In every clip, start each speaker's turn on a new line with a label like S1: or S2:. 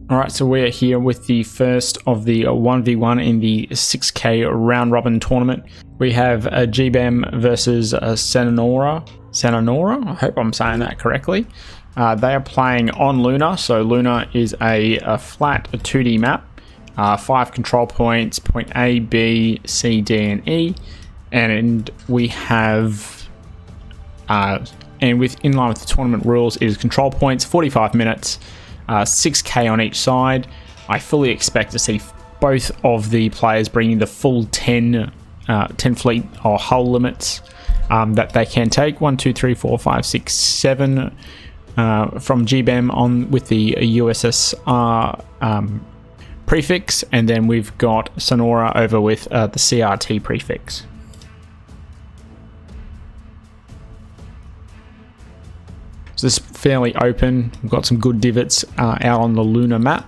S1: Alright, so we're here with the first of the 1v1 in the 6k round robin tournament. We have a Gbem versus a Sannanore. Sannanore? I hope I'm saying that correctly. They are playing on Luna, so Luna is a flat 2D map. 5 control points, point A, B, C, D, and E. And we have, in line with the tournament rules, is control points, 45 minutes. 6k on each side. I fully expect to see both of the players bringing the full 10 fleet or hull limits that they can take. 1, 2, 3, 4, 5, 6, 7 from Gbem on with the USSR prefix, and then we've got Sannanore over with the CRT prefix. So this is fairly open. We've got some good divots out on the Luna map.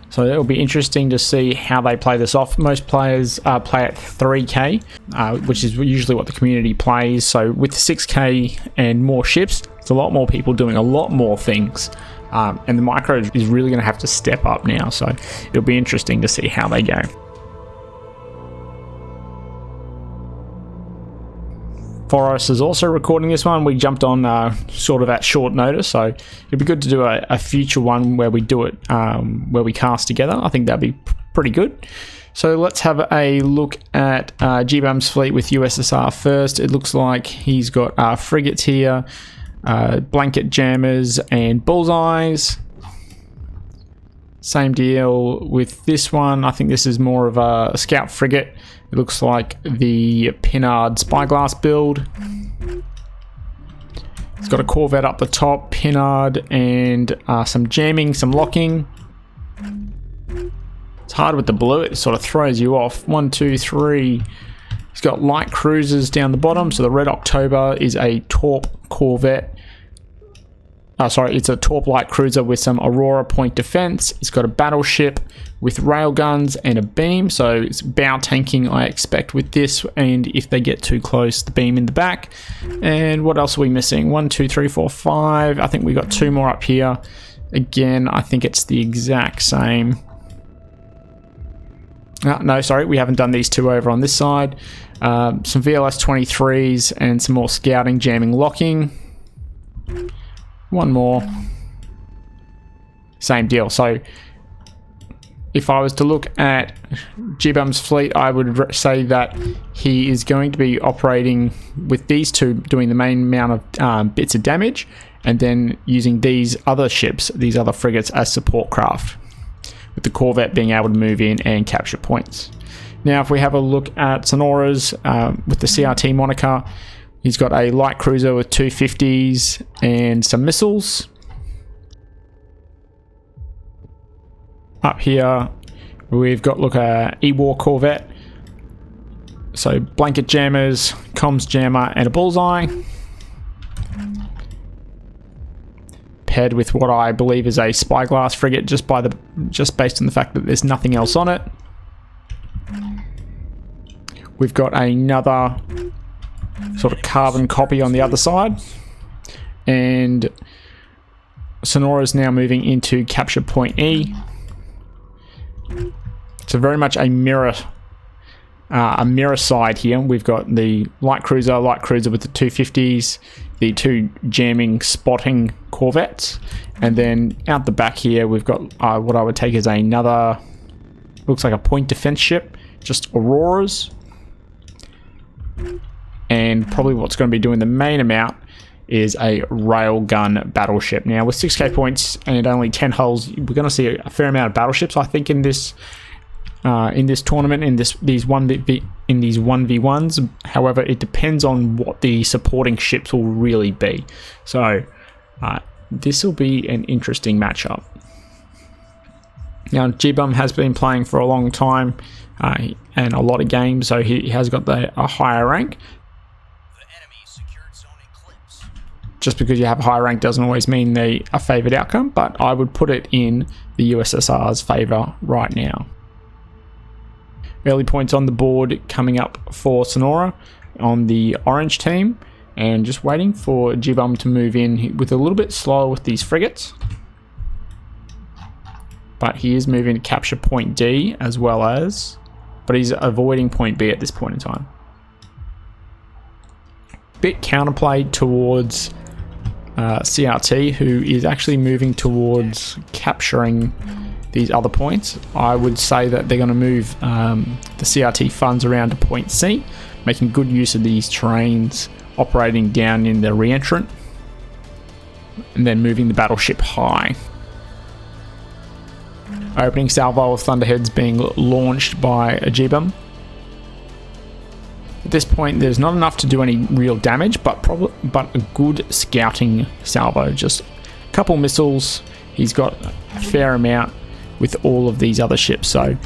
S1: So it'll be interesting to see how they play this off. Most players play at 3k, which is usually what the community plays. So with 6k and more ships, it's a lot more people doing a lot more things. And the micro is really going to have to step up now. So it'll be interesting to see how they go. Forest is also recording this one. We jumped on sort of at short notice, so it'd be good to do a future one where we do it, where we cast together. I think that'd be pretty good. So let's have a look at Gbem's fleet with USSR first. It looks like he's got frigates here, blanket jammers, and bullseyes. Same deal with this one. I think this is more of a scout frigate. It looks like the Pinard spyglass build. It's got a corvette up the top, Pinard, and some jamming, some locking. It's hard with the blue, it sort of throws you off. 1, 2, 3. It's got light cruisers down the bottom. So the Red October is a Torp corvette. It's a Torp light cruiser with some Aurora point defense. It's got a battleship with railguns and a beam, so it's bow tanking I expect with this, and if they get too close, the beam in the back. And what else are we missing? 1, 2, 3, 4, 5. I think we got 2 more up here. Again, I think it's the exact same. No, sorry, we haven't done these 2 over on this side. Some VLS 23s and some more scouting, jamming, locking. 1 more. Same deal. So if I was to look at Gbem's fleet, I would say that he is going to be operating with these 2, doing the main amount of bits of damage, and then using these other ships, these other frigates, as support craft, with the corvette being able to move in and capture points. Now, if we have a look at Sannore's with the CRT moniker, he's got a light cruiser with 2 50s and some missiles. Up here, we've got, look, a E-War corvette. So blanket jammers, comms jammer, and a bullseye. Paired with what I believe is a spyglass frigate, just based on the fact that there's nothing else on it. We've got another sort of carbon copy on the other side, and Sannanore is now moving into capture point E. So very much a mirror side here. We've got the light cruiser with the 2 50s, the 2 jamming spotting corvettes, and then out the back here we've got what I would take as another, looks like a point defense ship, just Auroras. And probably what's going to be doing the main amount is a railgun battleship. Now, with 6k points and only 10 hulls, we're going to see a fair amount of battleships, I think, in this tournament, in these 1v1s. However, it depends on what the supporting ships will really be. So this will be an interesting matchup. Now, Gbem has been playing for a long time and a lot of games, so he has got a higher rank. Just because you have a high rank doesn't always mean they a favoured outcome, but I would put it in the USSR's favour right now. Early points on the board coming up for Sannanore on the orange team. and just waiting for Gbem to move in with a little bit slower with these frigates. But he is moving to capture point D as well as, but he's avoiding point B at this point in time. Bit counterplay towards CRT, who is actually moving towards capturing these other points. I would say that they're going to move the CRT funds around to point C, making good use of these terrains, operating down in the re-entrant, and then moving the battleship high. Opening salvo of Thunderheads being launched by a Gbem. At this point, there's not enough to do any real damage, but a good scouting salvo. Just a couple missiles. He's got a fair amount with all of these other ships, so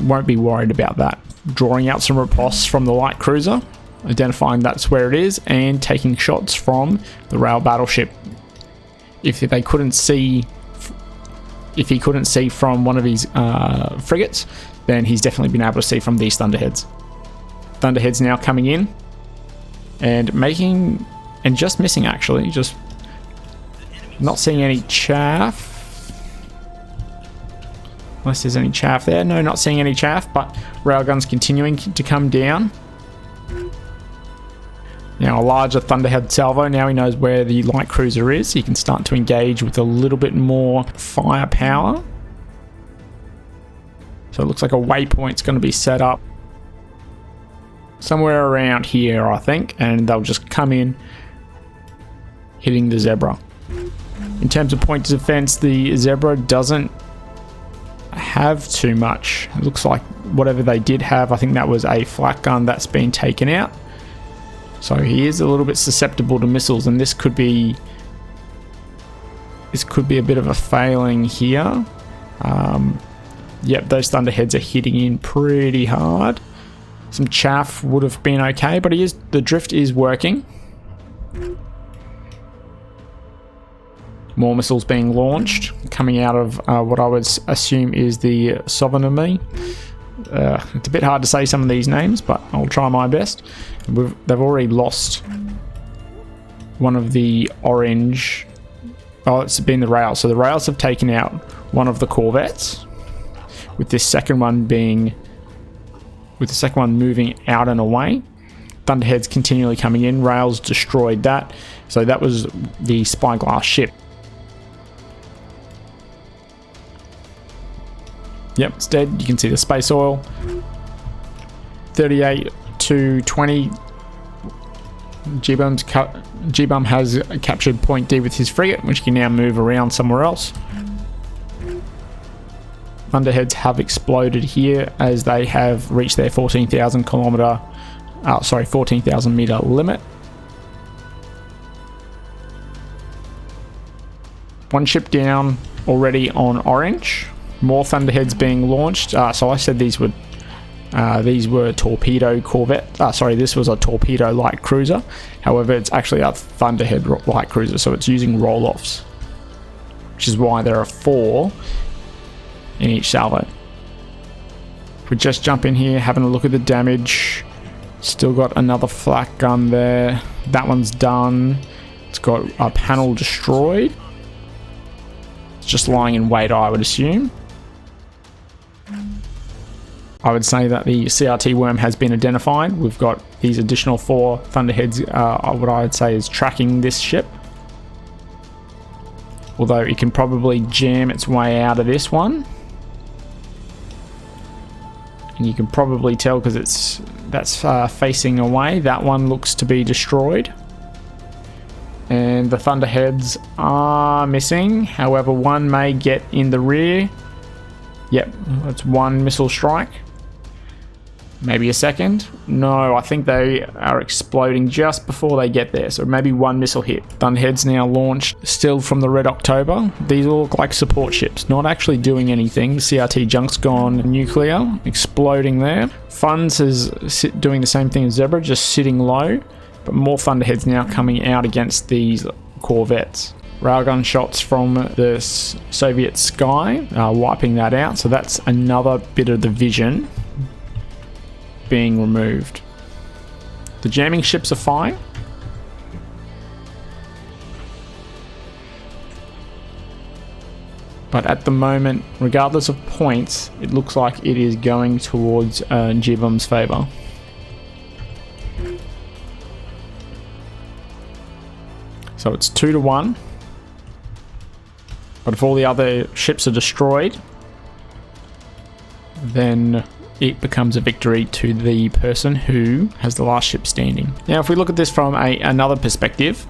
S1: won't be worried about that. Drawing out some riposte from the light cruiser, identifying that's where it is, and taking shots from the rail battleship. If he couldn't see from one of his frigates, then he's definitely been able to see from these Thunderheads. Thunderheads now coming in and making, and just missing actually, just not seeing any chaff. Unless there's any chaff there. No, not seeing any chaff, but railguns continuing to come down. Now a larger Thunderhead salvo. Now he knows where the light cruiser is. He can start to engage with a little bit more firepower. So it looks like a waypoint's going to be set up somewhere around here, I think, and they'll just come in, hitting the Zebra. In terms of point of defense, the Zebra doesn't have too much. It looks like whatever they did have, I think that was a flak gun that's been taken out. So he is a little bit susceptible to missiles, and this could be a bit of a failing here. Yep, those Thunderheads are hitting in pretty hard. Some chaff would have been okay, but the drift is working. More missiles being launched, coming out of what I would assume is the Sannanore. It's a bit hard to say some of these names, but I'll try my best. They've already lost one of the orange. Oh, it's been the rails. So the rails have taken out one of the corvettes, with this second one moving out and away. Thunderheads continually coming in. Rails destroyed that. So that was the spyglass ship. Yep, it's dead. You can see the space oil. 38 to 20. Gbem has captured point D with his frigate, which can now move around somewhere else. Thunderheads have exploded here as they have reached their 14,000 meter limit. One ship down already on orange. More Thunderheads being launched. So I said these were torpedo corvette. This was a torpedo light cruiser. However, it's actually a Thunderhead light cruiser, so it's using roll-offs, which is why there are 4 in each salvo. If we just jump in here, having a look at the damage. Still got another flak gun there. That one's done. It's got a panel destroyed. It's just lying in wait, I would assume. I would say that the CRT worm has been identified. We've got these additional 4 Thunderheads, what I would say is tracking this ship. Although it can probably jam its way out of this one. And you can probably tell because that's facing away. That one looks to be destroyed. And the Thunderheads are missing. However, one may get in the rear. Yep, that's one missile strike. Maybe a second. No, I think they are exploding just before they get there. So maybe one missile hit. Thunderheads now launched, still from the Red October. These all look like support ships, not actually doing anything. CRT Junk's gone nuclear, exploding there. Funds is doing the same thing as Zebra, just sitting low. But more Thunderheads now coming out against these corvettes. Railgun shots from the Soviet sky, wiping that out. So that's another bit of the vision being removed. The jamming ships are fine. But at the moment, regardless of points, it looks like it is going towards Gbem's favour. So it's 2-1. But if all the other ships are destroyed, then it becomes a victory to the person who has the last ship standing. Now, if we look at this from another perspective,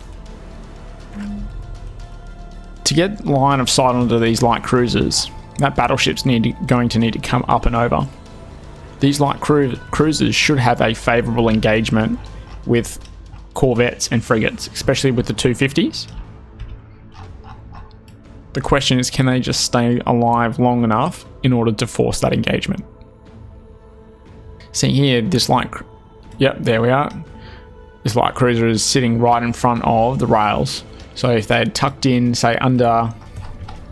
S1: to get line of sight onto these light cruisers, that battleship's going to need to come up and over. These light cruisers should have a favourable engagement with corvettes and frigates, especially with the 250s. The question is, can they just stay alive long enough in order to force that engagement? See here, this light... Yep, there we are. This light cruiser is sitting right in front of the rails. So if they had tucked in, say, under...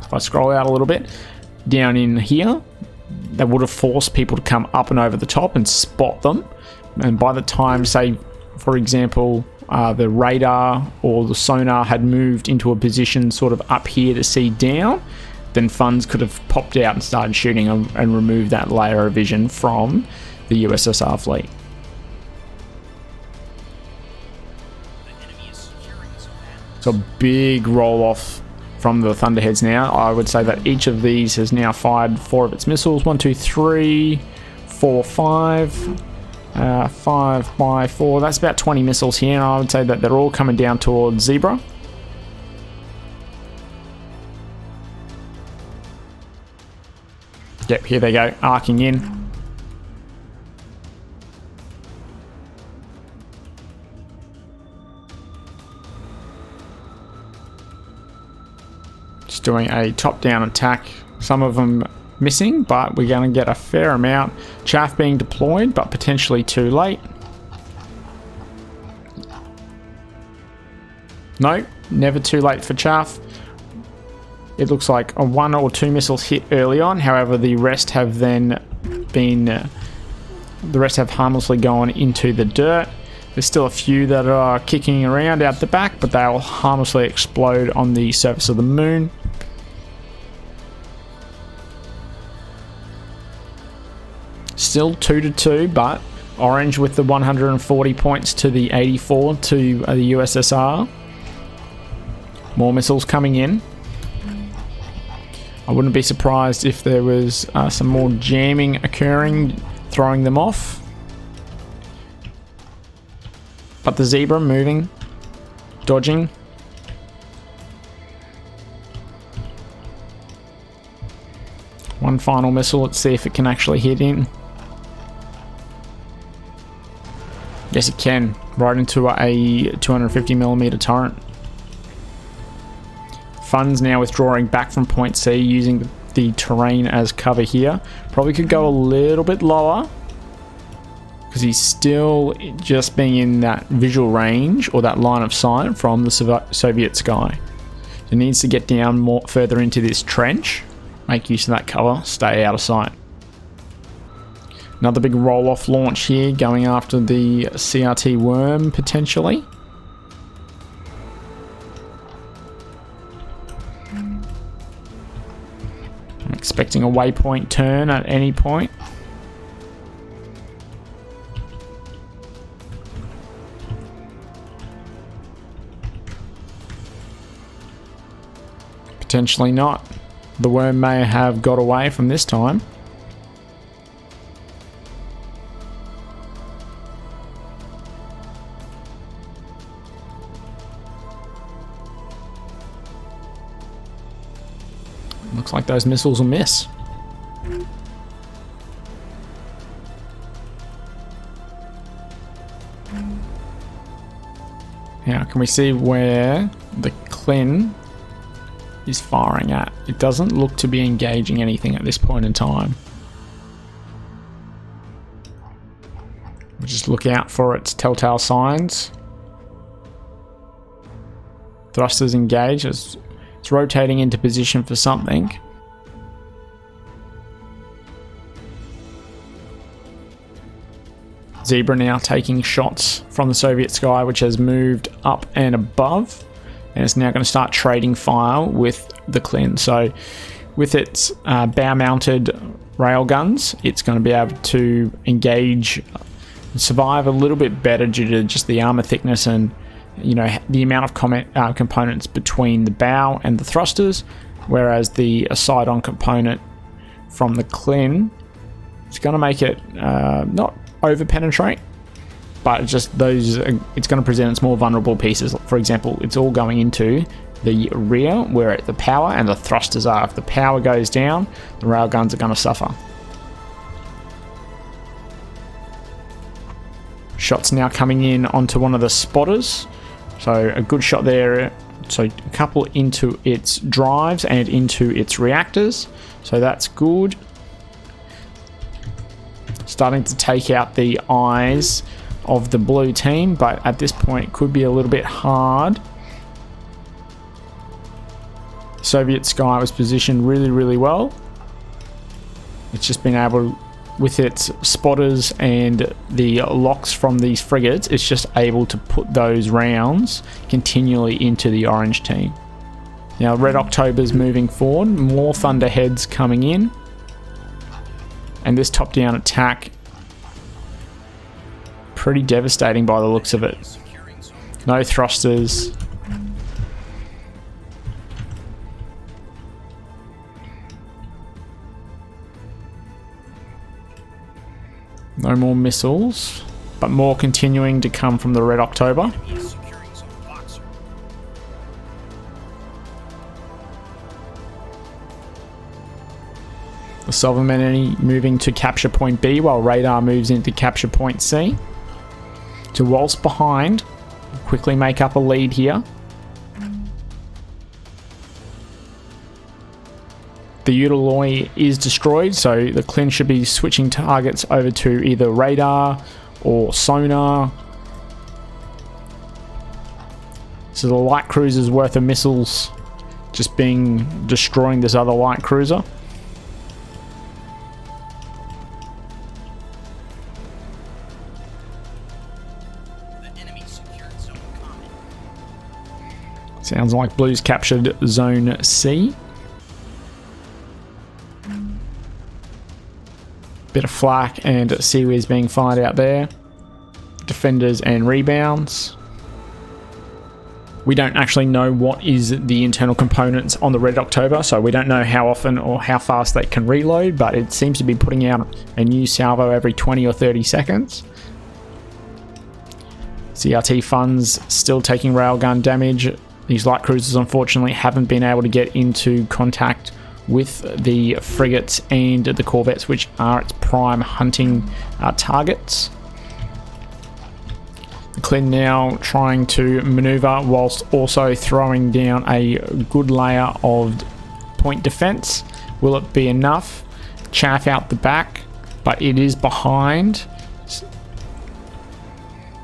S1: If I scroll out a little bit, down in here, that would have forced people to come up and over the top and spot them. And by the time, say, for example, the radar or the sonar had moved into a position sort of up here to see down, then funds could have popped out and started shooting and removed that layer of vision from the USSR fleet. So a big roll off from the Thunderheads now. I would say that each of these has now fired 4 of its missiles. 1, 2, 3, 4, 5. 5 by 4. That's about 20 missiles here, and I would say that they're all coming down towards Zebra. Yep, here they go, arcing in. Just doing a top-down attack. Some of them missing, but we're going to get a fair amount. Chaff being deployed, but potentially too late. No, never too late for Chaff. It looks like a 1 or 2 missiles hit early on. However, the rest have then been... the rest have harmlessly gone into the dirt. There's still a few that are kicking around out the back, but they'll harmlessly explode on the surface of the moon. Still 2-2, but Orange with the 140 points to the 84 to the USSR. More missiles coming in. I wouldn't be surprised if there was some more jamming occurring, throwing them off. But the Zebra moving, dodging. One final missile, let's see if it can actually hit in. Yes, it can. Right into a 250mm turret. Fun's now withdrawing back from point C using the terrain as cover here. Probably could go a little bit lower because he's still just being in that visual range or that line of sight from the Soviet sky. So he needs to get down more further into this trench, make use of that cover, stay out of sight. Another big roll-off launch here, going after the CRT worm, potentially. I'm expecting a waypoint turn at any point. Potentially not. The worm may have got away from this time. Looks like those missiles will miss. Now, can we see where the Klin is firing at? It doesn't look to be engaging anything at this point in time. We'll just look out for its telltale signs. Thrusters engaged. It's rotating into position for something. Zebra now taking shots from the Soviet sky, which has moved up and above, and it's now going to start trading fire with the Klin. So with its bow-mounted railguns, it's going to be able to engage, survive a little bit better due to just the armor thickness and, you know, the amount of components between the bow and the thrusters, whereas the side-on component from the Klin is going to make it not over-penetrate, but just those, it's going to present its more vulnerable pieces. For example, it's all going into the rear where the power and the thrusters are. If the power goes down, the railguns are going to suffer. Shots now coming in onto one of the spotters. So a good shot there. So a couple into its drives and into its reactors. So that's good. Starting to take out the eyes of the blue team, but at this point it could be a little bit hard. Soviet Sky was positioned really well. It's just been able, with its spotters and the locks from these frigates, it's just able to put those rounds continually into the orange team. Now Red October's moving forward, more Thunderheads coming in, and this top-down attack, pretty devastating by the looks of it. No thrusters. No more missiles, but more continuing to come from the Red October. The Sovereign moving to capture point B while Radar moves into capture point C. To waltz behind, quickly make up a lead here. The Utiloi is destroyed, so the Klin should be switching targets over to either radar or sonar. So the light cruiser's worth of missiles just destroying this other light cruiser. Sounds like Blue's captured Zone C. Bit of flak and seaweeds being fired out there. Defenders and rebounds. We don't actually know what is the internal components on the Red October, so we don't know how often or how fast they can reload, but it seems to be putting out a new salvo every 20 or 30 seconds. CRT funds still taking railgun damage. These light cruisers unfortunately haven't been able to get into contact with the frigates and the corvettes, which are its prime hunting targets. The Klin now trying to maneuver whilst also throwing down a good layer of point defense. Will it be enough? Chaff out the back, but it is behind.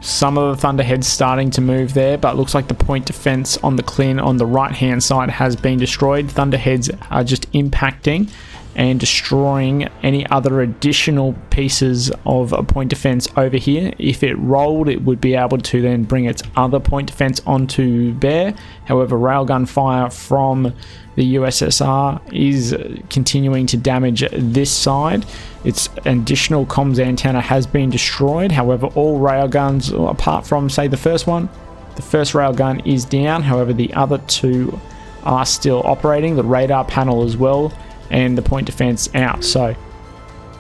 S1: Some of the Thunderheads starting to move there, but it looks like the point defense on the Klin on the right hand side has been destroyed. Thunderheads are just impacting and destroying any other additional pieces of a point defense over here. If it rolled, it would be able to then bring its other point defense onto bear. However, railgun fire from the USSR is continuing to damage this side. Its additional comms antenna has been destroyed. However, all railguns, apart from say the first one, the first railgun is down. However, the other two are still operating. The radar panel as well, and the point defense out. So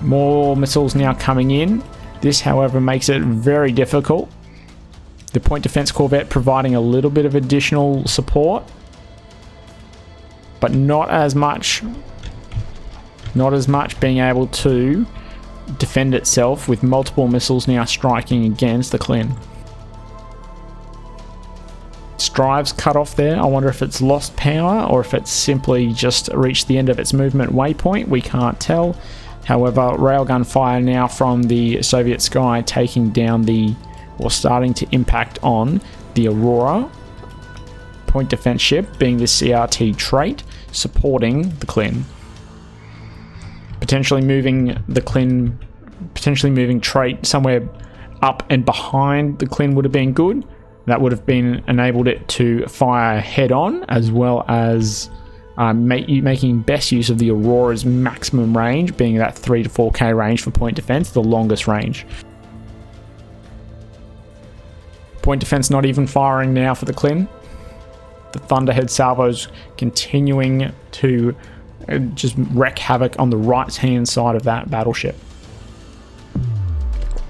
S1: more missiles now coming in. This, however, makes it very difficult. The point defense corvette providing a little bit of additional support, but not as much being able to defend itself, with multiple missiles now striking against the Klin. Drives cut off there. I wonder if it's lost power or if it's simply just reached the end of its movement waypoint. We can't tell. However, railgun fire now from the Soviet Sky taking down or starting to impact on the Aurora point defense ship, being the CRT trait, supporting the Klin. Potentially moving trait somewhere up and behind the Klin would have been good. That would have enabled it to fire head on, as well as making best use of the Aurora's maximum range, being that 3 to 4k range for point defense, the longest range. Point defense not even firing now for the Clin. The Thunderhead salvos continuing to just wreak havoc on the right hand side of that battleship.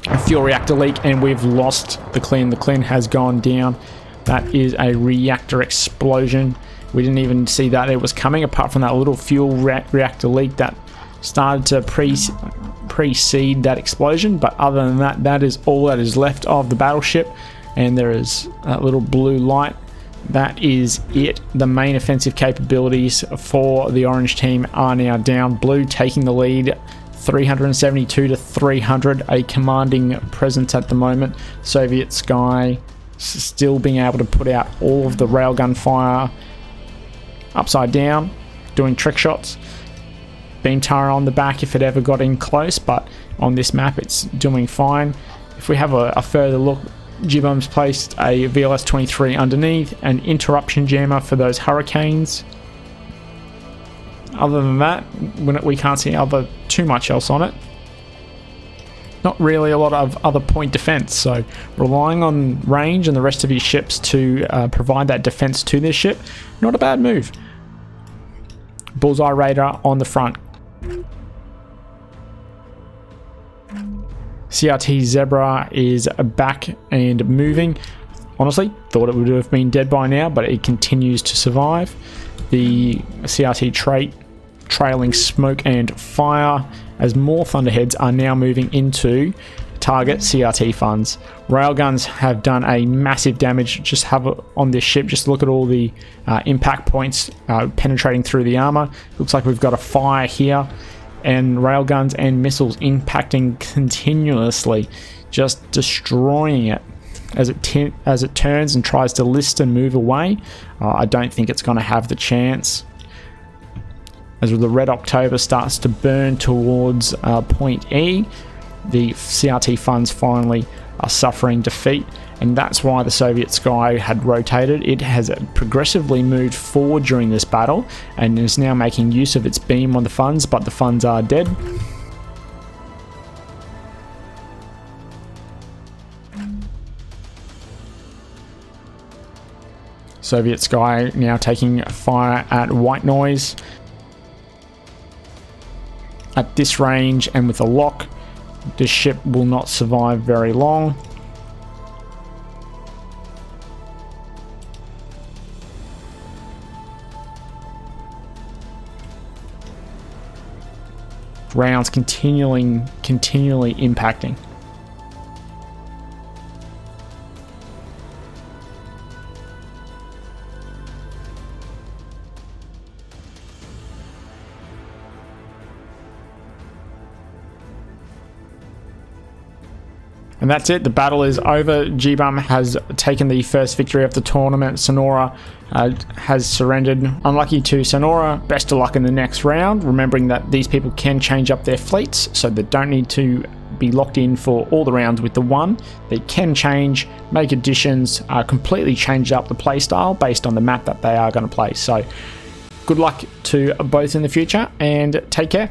S1: A fuel reactor leak, and we've lost the Clin. The Clin has gone down. That is a reactor explosion. We didn't even see that it was coming, apart from that little fuel reactor leak that started to precede that explosion. But other than that, that is all that is left of the battleship. And there is that little blue light. That is it. The main offensive capabilities for the orange team are now down. Blue taking the lead, 372 to 300, a commanding presence at the moment. Soviet Sky still being able to put out all of the railgun fire upside down, doing trick shots. Beam Tara on the back if it ever got in close, but on this map it's doing fine. If we have a further look, Gbem's placed a VLS-23 underneath, an interruption jammer for those hurricanes. Other than that, we can't see too much else on it. Not really a lot of other point defense, so relying on range and the rest of his ships to provide that defense to this ship, not a bad move. Bullseye radar on the front. CRT Zebra is back and moving. Honestly, thought it would have been dead by now, but it continues to survive. The CRT trait trailing smoke and fire as more Thunderheads are now moving into target CRT funds. Railguns have done a massive damage. Just have it on this ship. Just look at all the impact points penetrating through the armor. Looks like we've got a fire here, and railguns and missiles impacting continuously, just destroying it as it turns and tries to list and move away. I don't think it's going to have the chance. As the Red October starts to burn towards point E, the CRT funds finally are suffering defeat, and that's why the Soviet Sky had rotated. It has progressively moved forward during this battle and is now making use of its beam on the funds, but the funds are dead. Soviet Sky now taking fire at White Noise. At this range and with a lock, this ship will not survive very long. Rounds continually impacting. And that's it. The battle is over. Gbem has taken the first victory of the tournament. Sannanore has surrendered. Unlucky to Sannanore. Best of luck in the next round. Remembering that these people can change up their fleets, so they don't need to be locked in for all the rounds with the one. They can change, make additions, completely change up the playstyle based on the map that they are going to play. So good luck to both in the future, and take care.